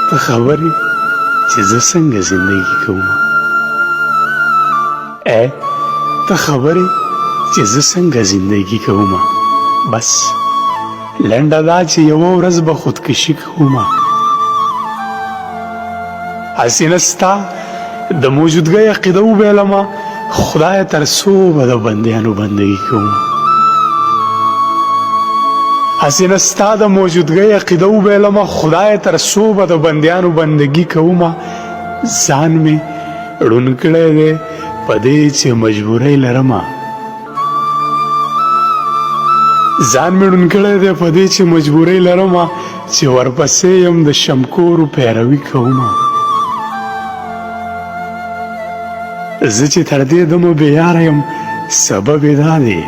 ته خبرې چې زه څنګه زندګي کوم ته خبرې چې زه څنګه زندګي کوم بس لنډه دا چې یوه ورځ به خودکشي کوم هسې نه ستا د موجودګۍ عقیده وبیلمه خدایه تر څو به د بندیانو بندګي کوم هسې نه ستا د موجودګۍ عقیده وبیلمه خدایه تر څو به د بندیانو بندګي کومه ځان مې ړوند کړی دی په دې چې مجبورۍ لرمه ځان مې ړوند کړی دی په دې چې مجبورۍ لرمه چې ورپسې یم د شمکورو پیروي کومه زه چې تر دې دمه بېیاره یم سبب یې دا دی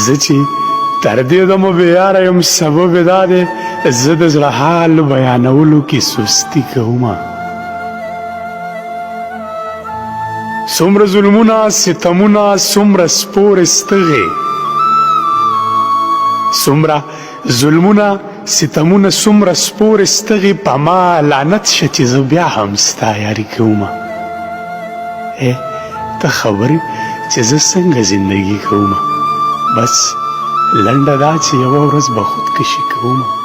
زه چې تر دې دمه بېیاره یم سبب یې دا دی زه د زړه حال بیانولو کې سستي کومه څومره ظلمونه ستمونه څومره سپورې ستغې څومره ظلمونه ستمونه څومره سپورې ستغې په ما لعنت شه چې زه بیا هم ستا یاري کومه ته خبرې چې زه څنګه زندګي کومه بس لنډه دا چې یوه ورځ به خودکشي کومه